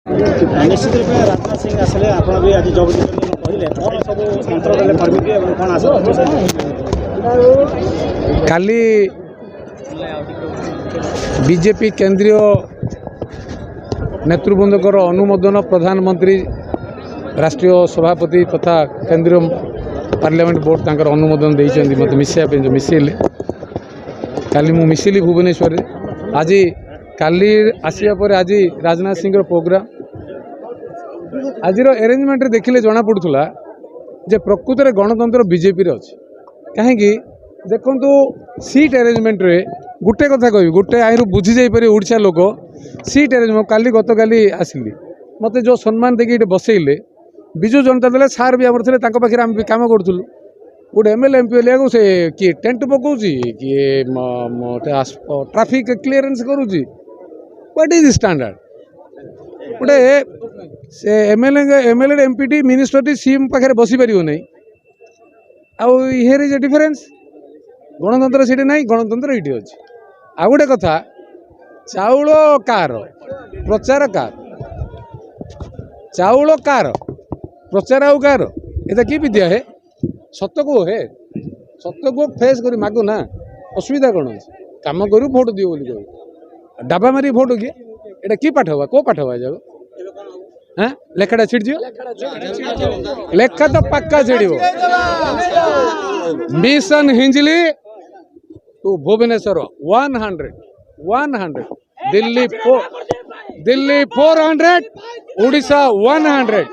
निश्चित रूप में राजनाथ सिंह आसले आप भी आज जब कहले कौन सब मंत्र देले कर्मी के कौन आस काली बीजेपी केंद्रीय नेतृवृंदकर अनुमोदन प्रधानमंत्री राष्ट्रीय सभापति तथा केंद्रीय पार्लियामेंट बोर्ड तक अनुमोदन देते मत मिसाइल जो मिसेले काली मु मिसिली भुवनेश्वर आज काली आसिया पर आज राजनाथ सिंह प्रोग्राम आज अरेंजमेंट देखिले जना पड़ूला जे प्रकृत में गणतंत्र बीजेपी अच्छे कहीं देखु सीट अरेंजमेंट रे गोटे कथा कह गोटे आई बुझी जापर ओडिशा लोक सीट अरेंजमेंट काली गत काली आसिली मत जो सम्मान देखिए बसैले विजु जनता दल सार भी आमर थे पाखे आम कम करूँ गोटे एमएलए एमपी को से किए टेंट पकाऊँ किए ट्राफिक क्लीयरेंस करुँच व्हाट इज स्टैंडर्ड गोटे से एमएलए एमपी मिनिस्टर सीएम पाखे बसी पार ना आर इज ए डिफरेन्स गणतंत्र सीट ना गणतंत्र ये अच्छे आ गोटे कथा चाउल कार प्रचार कार चाउल कार प्रचार आउ कार ये कि विद्या है सत को है सत को फेस कर मागो ना असुविधा कौन अच्छे कम करूँ भोट दियो बोली कह डाबा मारी भोट किए एटा कि पाठ हवा को पाठ हवा जाओ हाँ लेखाटा छिड़ लेखा तो पक्का छिड़ मिशन हिंजली टू भुवनेश्वर 100 दिल्ली 400 उड़ीसा 100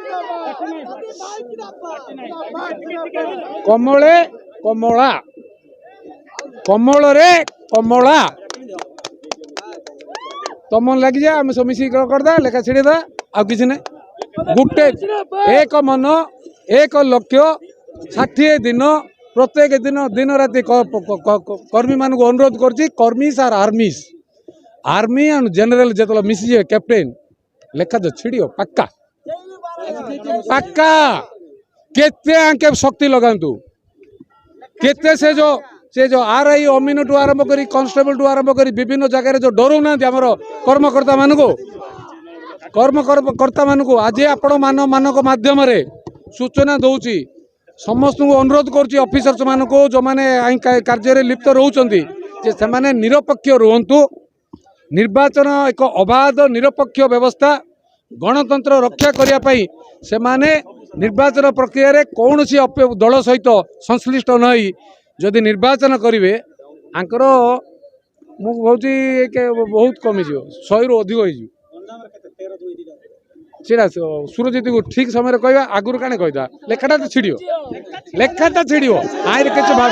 कमले कमला कमल रे कमला तुम लगी जा आम सब मिसी करदा लेखा छिड़ेदा आ किसी ना गोटे एक मन एक लक्ष्य 60 दिन प्रत्येक दिन दिन राति कर्मी मान को अनुरोध कर्मी आर आर्मीज आर्मी एंड जनरल जो मिसी कैप्टेन लेखा तो छिड़ियो पक्का पक्का केते आंके शक्ति लगातु केते से जो आरआई अमीन टू आरंभ करी कांस्टेबल टू आरंभ करी विभिन्न जगह जो डरू ना कर्मकर्ता मान को कर्मकर्ता मान को आज आपण मान माध्यम सूचना दौची समस्त को अनुरोध करुँच ऑफिसर्स मान को जो मैंने कार्य लिप्त रोचंती से माने निरपेक्ष रुहतु निर्वाचन एक अबाध निरपेक्ष व्यवस्था गणतंत्र रक्षा करने से माने निर्वाचन प्रक्रिया रे कौन सी दल सहित संश्लिष्ट नई जदि निर्वाचन करेंगे आंकर मुझे बहुत कमी 100 रु अधिक होगा सुरजित को ठीक समय कहवा आगुरी काने कहता लेखाटा तो छिड़ियो लेखाटा छिड़ियो आईर किसी भाव